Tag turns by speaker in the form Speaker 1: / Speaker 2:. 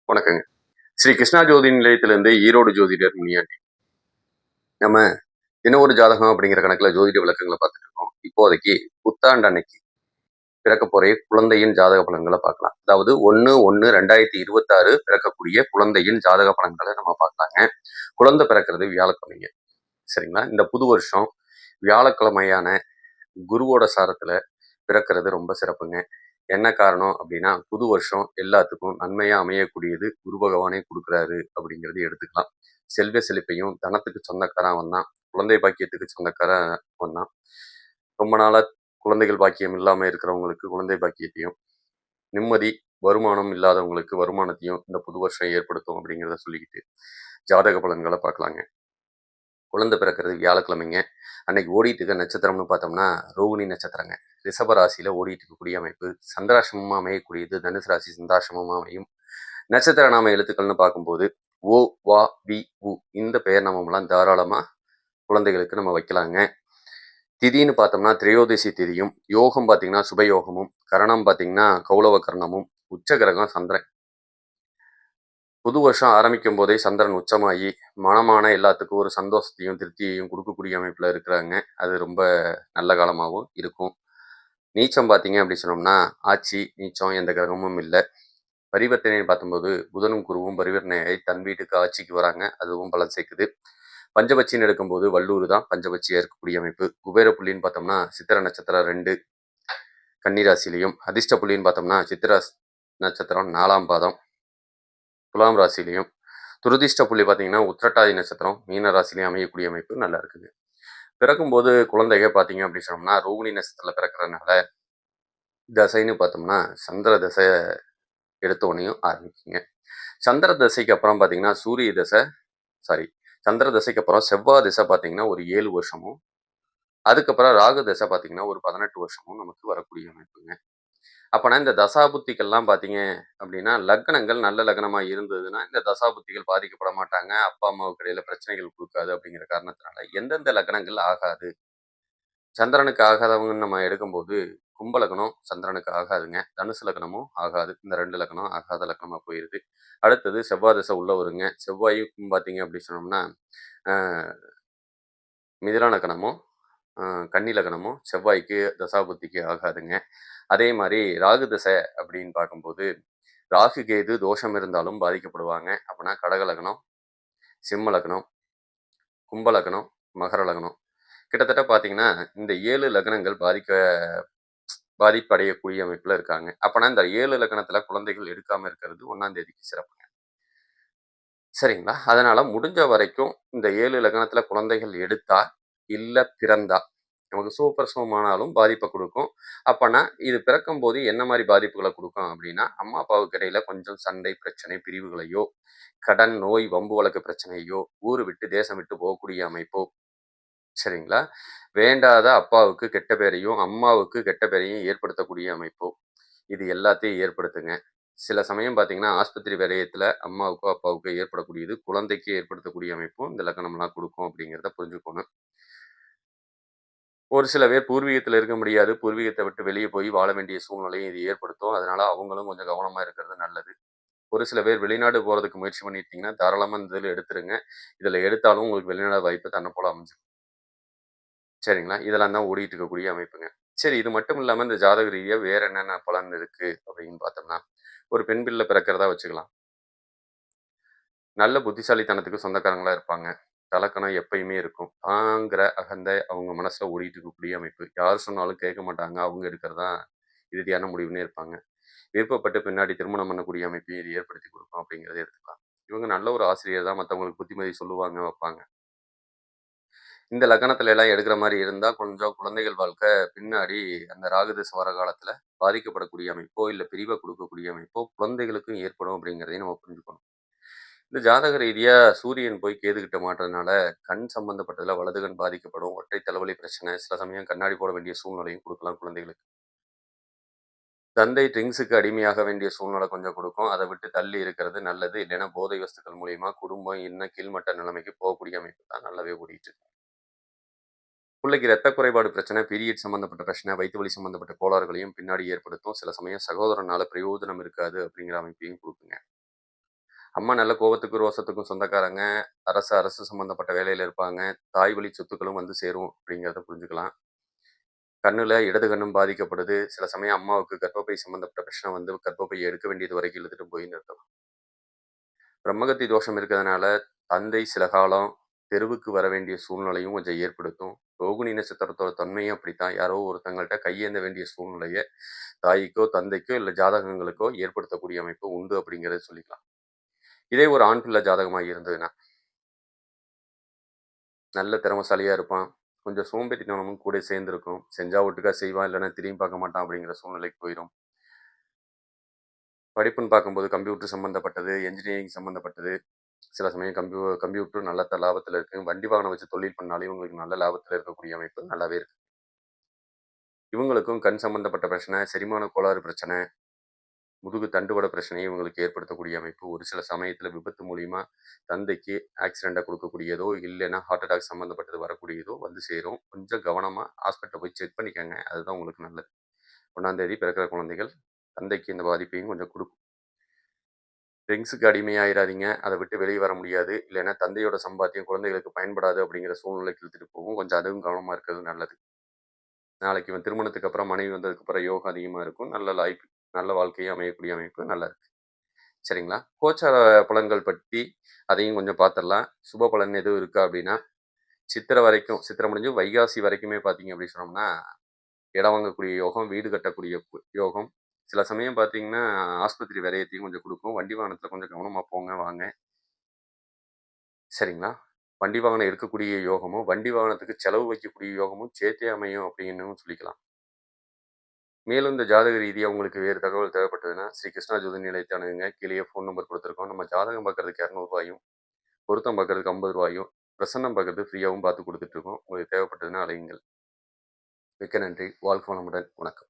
Speaker 1: வணக்கங்க. ஸ்ரீ கிருஷ்ணா ஜோதி நிலையத்திலிருந்து ஈரோடு ஜோதிடர் முனியாண்டி. நம்ம தினம் ஒரு ஜாதகம் அப்படிங்கிற கணக்குல ஜோதிட விளக்கங்களை பார்த்துட்டு இருக்கோம். இப்போதைக்கு புத்தாண்டு அன்னைக்கு பிறக்க போற குழந்தையின் ஜாதக பலன்களை பார்க்கலாம். அதாவது 1/1/2026 பிறக்கக்கூடிய குழந்தையின் ஜாதக பலன்களை நம்ம பார்க்கலாங்க. குழந்தை பிறக்கிறது வியாழக்கிழமைங்க. சரிங்களா? இந்த புது வருஷம் வியாழக்கிழமையான குருவோட சாரத்துல பிறக்கிறது ரொம்ப சிறப்புங்க. என்ன காரணம் அப்படின்னா, புது வருஷம் எல்லாத்துக்கும் நன்மையா அமையக்கூடியது குரு பகவானே கொடுக்குறாரு அப்படிங்கிறது எடுத்துக்கலாம். செல்வ செழிப்பையும் தனத்துக்கு சொந்தக்காரன் அவன் தான். குழந்தை பாக்கியத்துக்கு சொந்தக்காரன் அவன் தான். ரொம்ப நாளா குழந்தைகள் பாக்கியம் இல்லாம இருக்கிறவங்களுக்கு குழந்தை பாக்கியத்தையும், நிம்மதி வருமானம் இல்லாதவங்களுக்கு வருமானத்தையும் இந்த புது வருஷம் ஏற்படுத்தும் அப்படிங்கிறத சொல்லிக்கிட்டு ஜாதக பலன்களை பார்க்கலாங்க. குழந்தை பிறக்கிறது வியாழக்கிழமைங்க. அன்னைக்கு ஓடிட்டு இருக்க நட்சத்திரம்னு பார்த்தோம்னா ரோகிணி நட்சத்திரங்க. ரிஷப ராசியில ஓடிட்டு இருக்கக்கூடிய அமைப்பு. சந்திராசிரமமா அமையக்கூடியது தனுசு ராசி சந்திராசிரமமா அமையும். நட்சத்திர நாம எழுத்துக்கள்னு பார்க்கும்போது ஓ, வா, வி, உ இந்த பெயர் நாமம்லாம் தாராளமா குழந்தைகளுக்கு நம்ம வைக்கலாங்க. திதின்னு பார்த்தோம்னா திரையோதசி திதியும், யோகம் பார்த்தீங்கன்னா சுபயோகமும், கரணம் பார்த்தீங்கன்னா கௌளவ கரணமும், உச்ச கிரகம் சந்திரன். புது வருஷம் ஆரம்பிக்கும் போதே சந்திரன் உச்சமாகி மனமான எல்லாத்துக்கும் ஒரு சந்தோஷத்தையும் திருப்தியையும் கொடுக்கக்கூடிய அமைப்பில் இருக்கிறாங்க. அது ரொம்ப நல்ல காலமாகவும் இருக்கும். நீச்சம் பார்த்தீங்க அப்படி சொன்னோம்னா ஆட்சி நீச்சம் எந்த கிரகமும் இல்லை. பரிவர்த்தனைன்னு பார்க்கும்போது புதனும் குருவும் பரிவர்த்தனையை தன் வீட்டுக்கு ஆட்சிக்கு வராங்க. அதுவும் பலன் சேர்க்குது. பஞ்சபட்சின்னு எடுக்கும்போது வள்ளூர் தான் பஞ்சபட்சியாக இருக்கக்கூடிய அமைப்பு. குபேர புள்ளின்னு பார்த்தோம்னா சித்திர நட்சத்திரம் 2 கன்னிராசிலையும், அதிர்ஷ்ட புள்ளின்னு பார்த்தோம்னா சித்திர நட்சத்திரம் 4ஆம் பாதம் துலாம் ராசிலையும், துரதிர்ஷ்ட புள்ளி பார்த்தீங்கன்னா உத்திரட்டாதி நட்சத்திரம் மீன ராசிலையும் அமையக்கூடிய அமைப்பு நல்லா இருக்குது. பிறக்கும்போது குழந்தைங்க பார்த்தீங்க அப்படின்னு சொன்னோம்னா ரோகிணி நட்சத்திரத்தில் பிறக்கிறதுனால தசைன்னு பார்த்தோம்னா சந்திர தசை எடுத்தோடனையும் ஆரம்பிக்குங்க. சந்திர தசைக்கு அப்புறம் பார்த்தீங்கன்னா சூரிய தசை சந்திர தசைக்கு அப்புறம் செவ்வாய் திசை பார்த்தீங்கன்னா ஒரு 7 வருஷமும், அதுக்கப்புறம் ராகு தசை பார்த்தீங்கன்னா ஒரு 18 வருஷமும் நமக்கு வரக்கூடிய அமைப்புங்க. அப்போனா இந்த தசாபுத்திகள்லாம் பார்த்தீங்க அப்படின்னா லக்னங்கள் நல்ல லக்னமா இருந்ததுன்னா இந்த தசாபுத்திகள் பாதிக்கப்பட மாட்டாங்க. அப்பா அம்மாவுக்கு இடையில பிரச்சனைகள் கொடுக்காது அப்படிங்கிற காரணத்தினால எந்தெந்த லக்னங்கள் ஆகாது, சந்திரனுக்கு ஆகாதவங்கன்னு நம்ம எடுக்கும்போது கும்ப லக்னம் சந்திரனுக்கு ஆகாதுங்க. தனுசு லக்னமும் ஆகாது. இந்த 2 லக்னம் ஆகாத லக்னமா போயிருது. அடுத்தது செவ்வாய் தசை உள்ள வருங்க. செவ்வாயும் பார்த்தீங்க அப்படி சொன்னோம்னா அஹ், மிதுன லக்னமும் கன்னி லக்னமும் செவ்வாய்க்கு தசாபுத்திக்கு ஆகாதுங்க. அதே மாதிரி ராகு தசை அப்படின்னு பார்க்கும்போது ராகு கேது தோஷம் இருந்தாலும் பாதிக்கப்படுவாங்க. அப்படின்னா கடக லக்னம், சிம்ம லக்னம், கும்ப லக்னம், மகர லக்னம் கிட்டத்தட்ட பார்த்தீங்கன்னா இந்த 7 லக்னங்கள் பாதிப்படையக்கூடிய அமைப்பில் இருக்காங்க. அப்போனா இந்த 7 லக்னத்தில் குழந்தைகள் எடுக்காமல் இருக்கிறது 1ஆம் தேதிக்கு சிறப்புங்க. சரிங்களா? அதனால முடிஞ்ச வரைக்கும் இந்த 7 லக்னத்தில் குழந்தைகள் எடுத்தா, இல்லை பிறந்தா நமக்கு சுகப்பிரசவமானாலும் பாதிப்பை கொடுக்கும். அப்போனா இது பிறக்கும்போது என்ன மாதிரி பாதிப்புகளை கொடுக்கும் அப்படின்னா, அம்மா அப்பாவுக்கு இடையில கொஞ்சம் சண்டை பிரச்சனை பிரிவுகளையோ, கடன் நோய் வம்பு வழக்கு பிரச்சனையோ, ஊர் விட்டு தேசம் விட்டு போகக்கூடிய அமைப்போ, சரிங்களா? வேண்டாத அப்பாவுக்கு கெட்ட பேரையும் அம்மாவுக்கு கெட்ட பேரையும் ஏற்படுத்தக்கூடிய அமைப்போ இது எல்லாத்தையும் ஏற்படுத்துங்க. சில சமயம் பார்த்தீங்கன்னா ஆஸ்பத்திரி விரயத்தில் அம்மாவுக்கோ அப்பாவுக்கோ ஏற்படக்கூடியது குழந்தைக்கு ஏற்படுத்தக்கூடிய அமைப்பும் இந்த லக்னம்லாம் கொடுக்கும் அப்படிங்கிறத புரிஞ்சுக்கணும். ஒரு சில பேர் பூர்வீகத்தில் இருக்க முடியாது, பூர்வீகத்தை விட்டு வெளியே போய் வாழ வேண்டிய சூழ்நிலையும் இது ஏற்படுத்தும். அதனால அவங்களும் கொஞ்சம் கவனமா இருக்கிறது நல்லது. ஒரு சில பேர் வெளிநாடு போறதுக்கு முயற்சி பண்ணியிருக்கீங்கன்னா தாராளமா இந்த இதில் எடுத்துருங்க. இதில் எடுத்தாலும் உங்களுக்கு வெளிநாடு வாய்ப்பு தன்னை போல அமைஞ்சிடும். சரிங்களா? இதெல்லாம் தான் ஓடிட்டு இருக்கக்கூடிய அமைப்புங்க. சரி, இது மட்டும் இல்லாம இந்த ஜாதக ரீதியா வேற என்னென்ன பலன் இருக்கு அப்படின்னு பார்த்தோம்னா, ஒரு பெண் பிள்ளை பிறக்கிறதா வச்சுக்கலாம். நல்ல புத்திசாலித்தனத்துக்கு சொந்தக்காரங்களா இருப்பாங்க. தலக்கணம் எப்பயுமே இருக்கும். தாங்கிற அகந்தை அவங்க மனசுல ஓடிட்டு இருக்கக்கூடிய அமைப்பு. யார் சொன்னாலும் கேட்க மாட்டாங்க. அவங்க எடுக்கிறது தான் இறுதியான முடிவுன்னே இருப்பாங்க. விருப்பப்பட்டு பின்னாடி திருமணம் பண்ணக்கூடிய அமைப்பையும் இது ஏற்படுத்தி கொடுக்கும் அப்படிங்கிறத எடுத்துக்கலாம். இவங்க நல்ல ஒரு ஆசிரியர் தான். மத்தவங்களுக்கு புத்திமதி சொல்லுவாங்க, வைப்பாங்க. இந்த லக்னத்துல எல்லாம் எடுக்கிற மாரி இருந்தா, கொஞ்சம் குழந்தைகள் வாழ்க்கை பின்னாடி அந்த ராகுதசை வர காலத்துல பாதிக்கப்படக்கூடிய அமைப்போ, இல்ல பிரிவ குடுக்கக்கூடிய அமைப்போ குழந்தைகளுக்கும் ஏற்படும் அப்படிங்கிறதையும் நம்ம புரிஞ்சுக்கணும். இந்த ஜாதக ரீதியா சூரியன் போய் கேதுகிட்ட மாட்டுறதுனால, கண் சம்பந்தப்பட்டதுல வலது கண் பாதிக்கப்படும். ஒற்றை தலைவலி பிரச்சனை, சில சமயம் கண்ணாடி போட வேண்டிய சூழ்நிலையும் குடுக்கலாம் குழந்தைகளுக்கு. தந்தை ட்ரிங்க்ஸுக்கு அடிமையாக வேண்டிய சூழ்நிலை கொஞ்சம் குடுக்கும். அத விட்டு தள்ளி இருக்கிறது நல்லது. இல்லைன்னா போதை வஸ்துக்கள் மூலியமா குடும்பம் இன்னும் கீழ்மட்ட நிலைமைக்கு போகக்கூடிய அமைப்பு தான் நல்லாவே ஓடிட்டு இருக்கு. பிள்ளைக்கு ரத்த குறைபாடு பிரச்சனை, பீரியட் சம்மந்தப்பட்ட பிரச்சனை, வயித்து வலி சம்மந்தப்பட்ட கோளாறுகளையும் பின்னாடி ஏற்படுத்தும். சில சமயம் சகோதரனால பிரயோஜனம் இருக்காது அப்படிங்கிற அமைப்பையும் குடுக்குங்க. அம்மா நல்ல கோவத்துக்கும், ரோசத்துக்கும் சொந்தக்காரங்க. அரசு சம்மந்தப்பட்ட வேலையில இருப்பாங்க. தாய் வழி சொத்துக்களும் வந்து சேரும் அப்படிங்கிறத புரிஞ்சுக்கலாம். கண்ணுல இடது கண்ணும் பாதிக்கப்படுது. சில சமயம் அம்மாவுக்கு கர்ப்பப்பை சம்மந்தப்பட்ட பிரச்சனை வந்து கர்ப்பப்பைய எடுக்க வேண்டியது வரைக்கும் இழுத்துட்டு போய் நிறுத்தலாம். பிரம்மகத்தி தோஷம் இருக்கிறதுனால, தந்தை சில காலம் தெருவுக்கு வர வேண்டிய சூழ்நிலையும் கொஞ்சம் ஏற்படுத்தும். ரோகிணி நட்சத்திரத்தோட தன்மையும் அப்படித்தான். யாரோ ஒருத்தங்கள்ட்ட கையேந்த வேண்டிய சூழ்நிலைய தாய்க்கோ, தந்தைக்கோ இல்ல ஜாதகங்களுக்கோ ஏற்படுத்தக்கூடிய அமைப்பு உண்டு அப்படிங்கிறத சொல்லிக்கலாம். இதே ஒரு ஆண் பிள்ளை ஜாதகமா இருந்ததுன்னா, நல்ல திறமைசாலியா இருப்பான். கொஞ்சம் சோம்பேறித்தனமும் கூட சேர்ந்திருக்கும். செஞ்சா ஒட்டுக்கா செய்வான், இல்லன்னா திரும்பி பார்க்க மாட்டான் அப்படிங்கிற சூழ்நிலைக்கு போயிரும். படிப்புன்னு பார்க்கும்போது கம்ப்யூட்டர் சம்மந்தப்பட்டது, என்ஜினியரிங் சம்மந்தப்பட்டது, சில சமயம் கம்ப்யூட்டர் நல்ல லாபத்துல இருக்கு. வண்டி வாகனம் வச்சு தொழில் பண்ணாலும் இவங்களுக்கு நல்ல லாபத்துல இருக்கக்கூடிய அமைப்பு நல்லாவே இருக்கு. இவங்களுக்கும் கண் சம்மந்தப்பட்ட பிரச்சனை, செரிமான கோளாறு பிரச்சனை, முதுகு தண்டுவட பிரச்சனையை இவங்களுக்கு ஏற்படுத்தக்கூடிய அமைப்பு. ஒரு சில சமயத்துல விபத்து மூலியமா தந்தைக்கு ஆக்சிடென்ட்டா குடுக்கக்கூடியதோ, இல்லைன்னா ஹார்ட் அட்டாக் சம்மந்தப்பட்டது வரக்கூடியதோ வந்து சேரும். கொஞ்சம் கவனமா ஹாஸ்பிட்டல்ல போய் செக் பண்ணிக்கங்க. அதுதான் உங்களுக்கு நல்லது. 1ஆம் தேதி பிறக்கிற குழந்தைகள் தந்தைக்கு இந்த பாதிப்பையும் கொஞ்சம் குடுக்கும். ட்ரிங்க்ஸுக்கு அடிமையாயிராதீங்க. அத விட்டு வெளிய வர முடியாது. இல்லைன்னா தந்தையோட சம்பாத்தியம் குழந்தைகளுக்கு பயன்படாது அப்படிங்கிற சூழ்நிலைக்கு இழுத்துட்டு போகும். கொஞ்சம் அதுவும் கவனமா இருக்கிறது நல்லது. நாளைக்கு இவன் திருமணத்துக்கு அப்புறம் மனைவி வந்ததுக்கப்புறம் யோகம் அதிகமா இருக்கும். நல்ல லைஃப் நல்ல வாழ்க்கையும் அமையக்கூடிய அமைப்பு நல்லா இருக்கு. சரிங்களா? கோச்சார பலன்கள் பத்தி அதையும் கொஞ்சம் பார்த்துரலாம். சுப பலன் எதுவும் இருக்கா அப்படின்னா, சித்திரை வரைக்கும் சித்திரை முடிஞ்சு வைகாசி வரைக்குமே பார்த்தீங்க அப்படின்னு சொன்னோம்னா, இடம் வாங்கக்கூடிய யோகம், வீடு கட்டக்கூடிய யோகம். சில சமயம் பார்த்தீங்கன்னா, ஆஸ்பத்திரி விரயத்தையும் கொஞ்சம் குடுக்கும். வண்டி வாகனத்தில கொஞ்சம் கவனமா போங்க, வாங்க. சரிங்களா? வண்டி வாகனம் இருக்கக்கூடிய யோகமும், வண்டி வாகனத்துக்கு செலவு வைக்கக்கூடிய யோகமும் சேர்த்தே அமையும் அப்படின்னும் சொல்லிக்கலாம். மேலும் இந்த ஜாதக ரீதியா உங்களுக்கு வேறு தகவல் தேவைப்பட்டதுன்னா, ஸ்ரீ கிருஷ்ணா ஜோதி நிலையத்தை அணுகுங்க. கீழயே ஃபோன் நம்பர் குடுத்துருக்கோம். நம்ம ஜாதகம் பார்க்கறதுக்கு ரூ. 200 பொருத்தம் பார்க்கறதுக்கு ரூ. 50 பிரசன்னம் பார்க்கறது ஃப்ரீயாவும் பார்த்து குடுத்துட்டுருக்கோம். உங்களுக்கு தேவைப்பட்டதுன்னா அழையுங்கள். மிக்க நன்றி. வாழ்க வளமுடன். வணக்கம்.